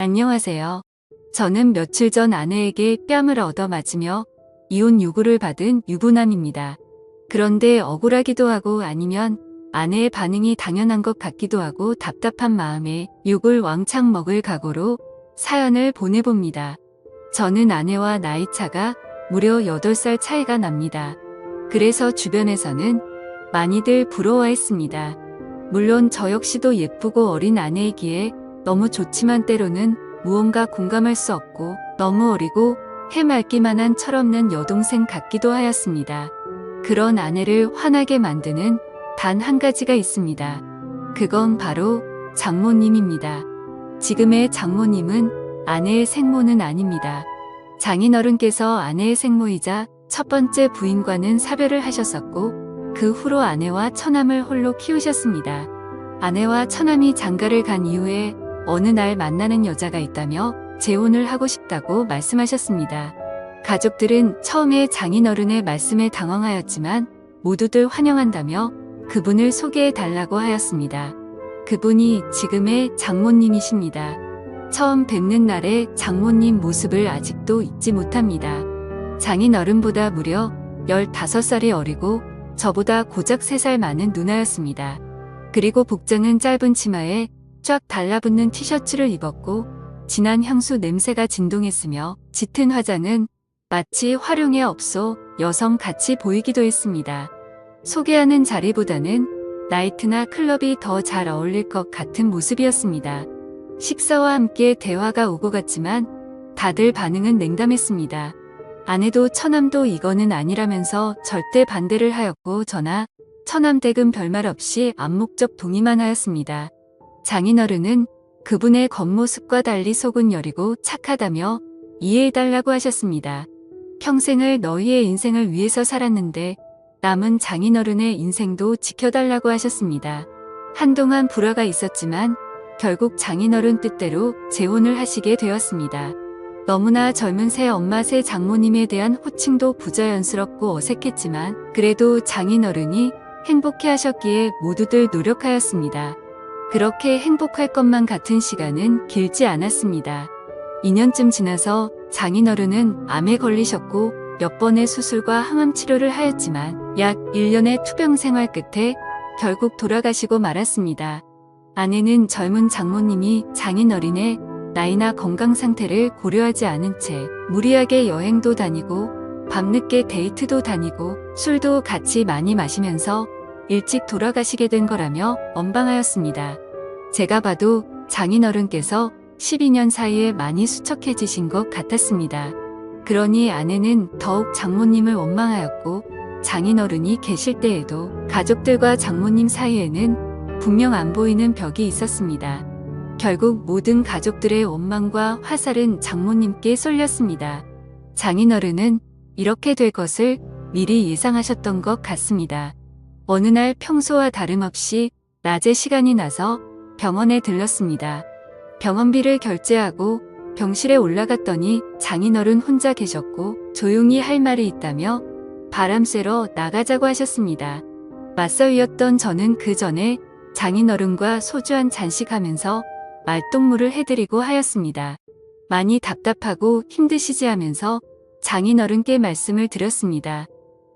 안녕하세요. 저는 며칠 전 아내에게 뺨을 얻어맞으며 이혼 요구를 받은 유부남입니다. 그런데 억울하기도 하고 아니면 아내의 반응이 당연한 것 같기도 하고 답답한 마음에 욕을 왕창 먹을 각오로 사연을 보내봅니다. 저는 아내와 나이 차가 무려 8살 차이가 납니다. 그래서 주변에서는 많이들 부러워했습니다. 물론 저 역시도 예쁘고 어린 아내이기에 너무 좋지만 때로는 무언가 공감할 수 없고 너무 어리고 해맑기만 한 철없는 여동생 같기도 하였습니다. 그런 아내를 화나게 만드는 단 한 가지가 있습니다. 그건 바로 장모님입니다. 지금의 장모님은 아내의 생모는 아닙니다. 장인어른께서 아내의 생모이자 첫 번째 부인과는 사별을 하셨었고 그 후로 아내와 처남을 홀로 키우셨습니다. 아내와 처남이 장가를 간 이후에 어느 날 만나는 여자가 있다며 재혼을 하고 싶다고 말씀하셨습니다. 가족들은 처음에 장인어른의 말씀에 당황하였지만 모두들 환영한다며 그분을 소개해 달라고 하였습니다. 그분이 지금의 장모님이십니다. 처음 뵙는 날의 장모님 모습을 아직도 잊지 못합니다. 장인어른보다 무려 15살이 어리고 저보다 고작 3살 많은 누나였습니다. 그리고 복장은 짧은 치마에 쫙 달라붙는 티셔츠를 입었고 진한 향수 냄새가 진동했으며 짙은 화장은 마치 활용의 업소 여성 같이 보이기도 했습니다. 소개하는 자리보다는 나이트나 클럽이 더 잘 어울릴 것 같은 모습이었습니다. 식사와 함께 대화가 오고 갔지만 다들 반응은 냉담했습니다. 아내도 처남도 이거는 아니라면서 절대 반대를 하였고 저나 처남 댁은 별말 없이 암묵적 동의만 하였습니다. 장인어른은 그분의 겉모습과 달리 속은 여리고 착하다며 이해해달라고 하셨습니다. 평생을 너희의 인생을 위해서 살았는데 남은 장인어른의 인생도 지켜달라고 하셨습니다. 한동안 불화가 있었지만 결국 장인어른 뜻대로 재혼을 하시게 되었습니다. 너무나 젊은 새 엄마 새 장모님에 대한 호칭도 부자연스럽고 어색했지만 그래도 장인어른이 행복해 하셨기에 모두들 노력하였습니다. 그렇게 행복할 것만 같은 시간은 길지 않았습니다. 2년쯤 지나서 장인어른은 암에 걸리셨고 몇 번의 수술과 항암 치료를 하였지만 약 1년의 투병 생활 끝에 결국 돌아가시고 말았습니다. 아내는 젊은 장모님이 장인어른의 나이나 건강 상태를 고려하지 않은 채 무리하게 여행도 다니고 밤늦게 데이트도 다니고 술도 같이 많이 마시면서 일찍 돌아가시게 된 거라며 원방하였습니다. 제가 봐도 장인어른께서 12년 사이에 많이 수척해지신 것 같았습니다. 그러니 아내는 더욱 장모님을 원망하였고 장인어른이 계실 때에도 가족들과 장모님 사이에는 분명 안 보이는 벽이 있었습니다. 결국 모든 가족들의 원망과 화살은 장모님께 쏠렸습니다. 장인어른은 이렇게 될 것을 미리 예상하셨던 것 같습니다. 어느 날 평소와 다름없이 낮에 시간이 나서 병원에 들렀습니다. 병원비를 결제하고 병실에 올라갔더니 장인어른 혼자 계셨고 조용히 할 말이 있다며 바람 쐬러 나가자고 하셨습니다. 맞서이었던 저는 그 전에 장인어른과 소주 한 잔씩 하면서 말동무를 해드리고 하였습니다. 많이 답답하고 힘드시지 하면서 장인어른께 말씀을 드렸습니다.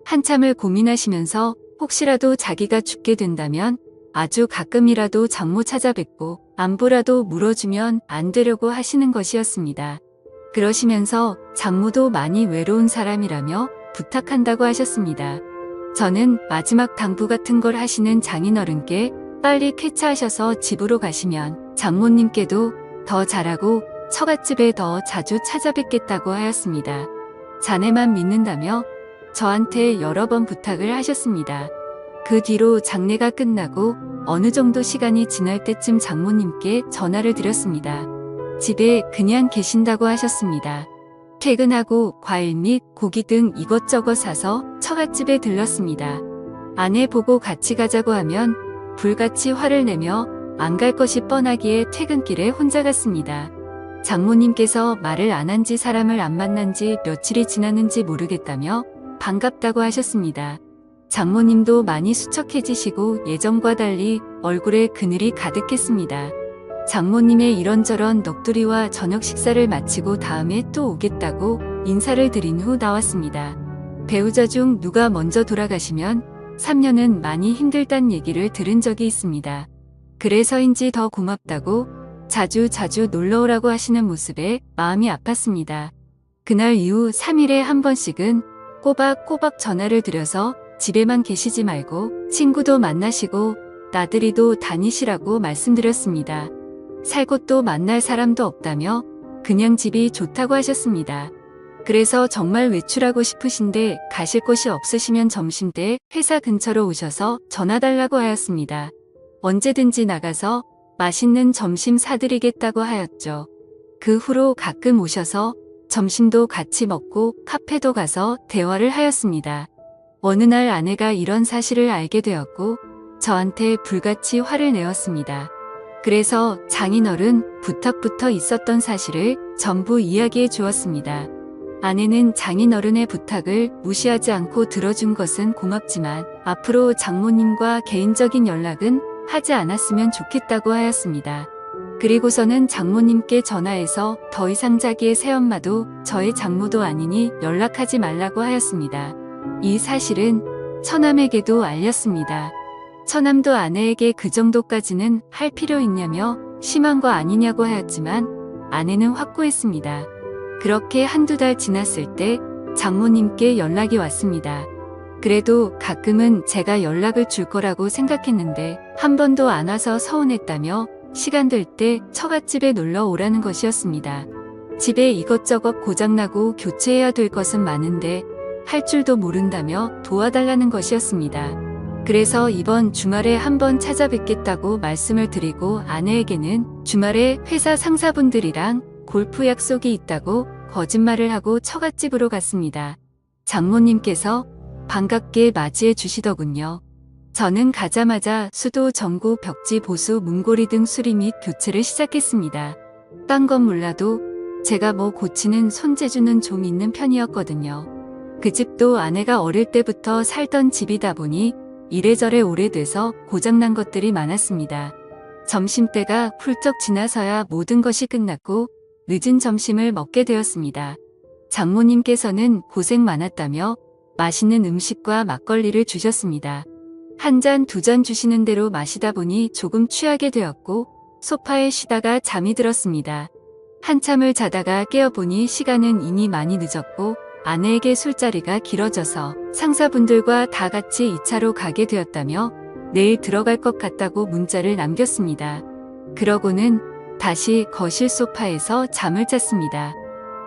한참을 고민하시면서 혹시라도 자기가 죽게 된다면 아주 가끔이라도 장모 찾아뵙고 안부라도 물어주면 안 되려고 하시는 것이었습니다. 그러시면서 장모도 많이 외로운 사람이라며 부탁한다고 하셨습니다. 저는 마지막 당부 같은 걸 하시는 장인어른께 빨리 쾌차하셔서 집으로 가시면 장모님께도 더 잘하고 처갓집에 더 자주 찾아뵙겠다고 하였습니다. 자네만 믿는다며 저한테 여러 번 부탁을 하셨습니다. 그 뒤로 장례가 끝나고 어느 정도 시간이 지날 때쯤 장모님께 전화를 드렸습니다. 집에 그냥 계신다고 하셨습니다. 퇴근하고 과일 및 고기 등 이것저것 사서 처갓집에 들렀습니다. 아내 보고 같이 가자고 하면 불같이 화를 내며 안 갈 것이 뻔하기에 퇴근길에 혼자 갔습니다. 장모님께서 말을 안 한 지 사람을 안 만난 지 며칠이 지났는지 모르겠다며 반갑다고 하셨습니다. 장모님도 많이 수척해지시고 예전과 달리 얼굴에 그늘이 가득했습니다. 장모님의 이런저런 넋두리와 저녁 식사를 마치고 다음에 또 오겠다고 인사를 드린 후 나왔습니다. 배우자 중 누가 먼저 돌아가시면 3년은 많이 힘들단 얘기를 들은 적이 있습니다. 그래서인지 더 고맙다고 자주 놀러오라고 하시는 모습에 마음이 아팠습니다. 그날 이후 3일에 한 번씩은 꼬박꼬박 전화를 드려서 집에만 계시지 말고 친구도 만나시고 나들이도 다니시라고 말씀드렸습니다. 살 곳도 만날 사람도 없다며 그냥 집이 좋다고 하셨습니다. 그래서 정말 외출하고 싶으신데 가실 곳이 없으시면 점심때 회사 근처로 오셔서 전화 달라고 하였습니다. 언제든지 나가서 맛있는 점심 사드리겠다고 하였죠. 그 후로 가끔 오셔서 점심도 같이 먹고 카페도 가서 대화를 하였습니다. 어느 날 아내가 이런 사실을 알게 되었고 저한테 불같이 화를 내었습니다. 그래서 장인어른 부탁부터 있었던 사실을 전부 이야기해 주었습니다. 아내는 장인어른의 부탁을 무시하지 않고 들어준 것은 고맙지만 앞으로 장모님과 개인적인 연락은 하지 않았으면 좋겠다고 하였습니다. 그리고서는 장모님께 전화해서 더 이상 자기의 새엄마도 저의 장모도 아니니 연락하지 말라고 하였습니다. 이 사실은 처남에게도 알렸습니다. 처남도 아내에게 그 정도까지는 할 필요 있냐며 심한 거 아니냐고 하였지만 아내는 확고했습니다. 그렇게 한두 달 지났을 때 장모님께 연락이 왔습니다. 그래도 가끔은 제가 연락을 줄 거라고 생각했는데 한 번도 안 와서 서운했다며 시간 될 때 처갓집에 놀러 오라는 것이었습니다. 집에 이것저것 고장나고 교체해야 될 것은 많은데 할 줄도 모른다며 도와달라는 것이었습니다. 그래서 이번 주말에 한번 찾아뵙겠다고 말씀을 드리고 아내에게는 주말에 회사 상사분들이랑 골프 약속이 있다고 거짓말을 하고 처갓집으로 갔습니다. 장모님께서 반갑게 맞이해 주시더군요. 저는 가자마자 수도, 전구, 벽지, 보수, 문고리 등 수리 및 교체를 시작했습니다. 딴 건 몰라도 제가 뭐 고치는 손재주는 좀 있는 편이었거든요. 그 집도 아내가 어릴 때부터 살던 집이다 보니 이래저래 오래돼서 고장난 것들이 많았습니다. 점심때가 훌쩍 지나서야 모든 것이 끝났고 늦은 점심을 먹게 되었습니다. 장모님께서는 고생 많았다며 맛있는 음식과 막걸리를 주셨습니다. 한 잔, 두 잔 주시는 대로 마시다 보니 조금 취하게 되었고 소파에 쉬다가 잠이 들었습니다. 한참을 자다가 깨어보니 시간은 이미 많이 늦었고 아내에게 술자리가 길어져서 상사분들과 다 같이 2차로 가게 되었다며 내일 들어갈 것 같다고 문자를 남겼습니다. 그러고는 다시 거실 소파에서 잠을 잤습니다.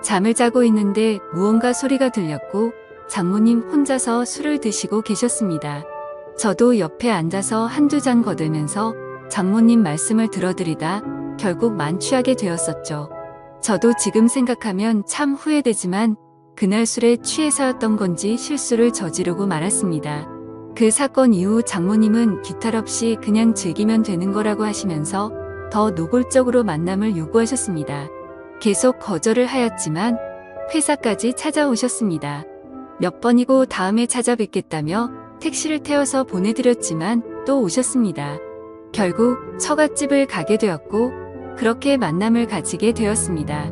잠을 자고 있는데 무언가 소리가 들렸고 장모님 혼자서 술을 드시고 계셨습니다. 저도 옆에 앉아서 한두 잔 거들면서 장모님 말씀을 들어드리다 결국 만취하게 되었었죠. 저도 지금 생각하면 참 후회되지만 그날 술에 취해서였던 건지 실수를 저지르고 말았습니다. 그 사건 이후 장모님은 기탈 없이 그냥 즐기면 되는 거라고 하시면서 더 노골적으로 만남을 요구하셨습니다. 계속 거절을 하였지만 회사까지 찾아오셨습니다. 몇 번이고 다음에 찾아뵙겠다며 택시를 태워서 보내드렸지만 또 오셨습니다. 결국 처갓집을 가게 되었고 그렇게 만남을 가지게 되었습니다.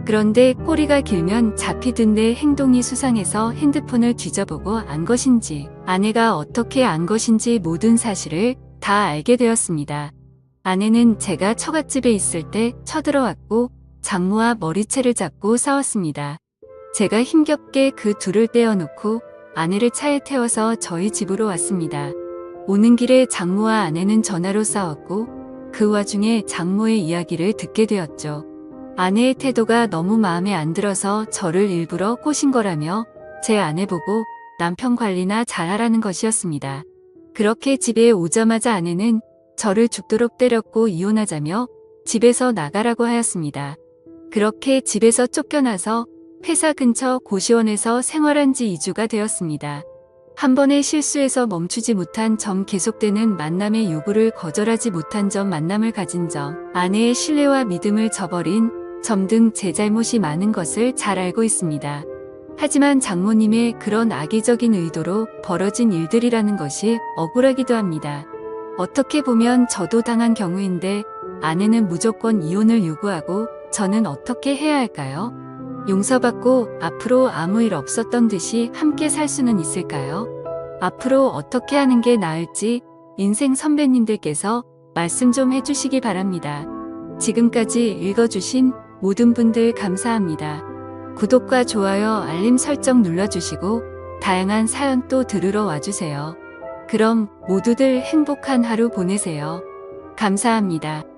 그런데 꼬리가 길면 잡히던데 행동이 수상해서 핸드폰을 뒤져보고 안 것인지 아내가 어떻게 안 것인지 모든 사실을 다 알게 되었습니다. 아내는 제가 처갓집에 있을 때 쳐들어왔고 장모와 머리채를 잡고 싸웠습니다. 제가 힘겹게 그 둘을 떼어놓고 아내를 차에 태워서 저희 집으로 왔습니다. 오는 길에 장모와 아내는 전화로 싸웠고 그 와중에 장모의 이야기를 듣게 되었죠. 아내의 태도가 너무 마음에 안 들어서 저를 일부러 꼬신 거라며 제 아내 보고 남편 관리나 잘하라는 것이었습니다. 그렇게 집에 오자마자 아내는 저를 죽도록 때렸고 이혼하자며 집에서 나가라고 하였습니다. 그렇게 집에서 쫓겨나서 회사 근처 고시원에서 생활한 지 2주가 되었습니다. 한 번의 실수에서 멈추지 못한 점, 계속되는 만남의 요구를 거절하지 못한 점, 만남을 가진 점, 아내의 신뢰와 믿음을 저버린 점 등 제 잘못이 많은 것을 잘 알고 있습니다. 하지만 장모님의 그런 악의적인 의도로 벌어진 일들이라는 것이 억울하기도 합니다. 어떻게 보면 저도 당한 경우인데 아내는 무조건 이혼을 요구하고 저는 어떻게 해야 할까요? 용서받고 앞으로 아무 일 없었던 듯이 함께 살 수는 있을까요? 앞으로 어떻게 하는 게 나을지 인생 선배님들께서 말씀 좀 해주시기 바랍니다. 지금까지 읽어주신 모든 분들 감사합니다. 구독과 좋아요, 알림 설정 눌러주시고 다양한 사연 또 들으러 와주세요. 그럼 모두들 행복한 하루 보내세요. 감사합니다.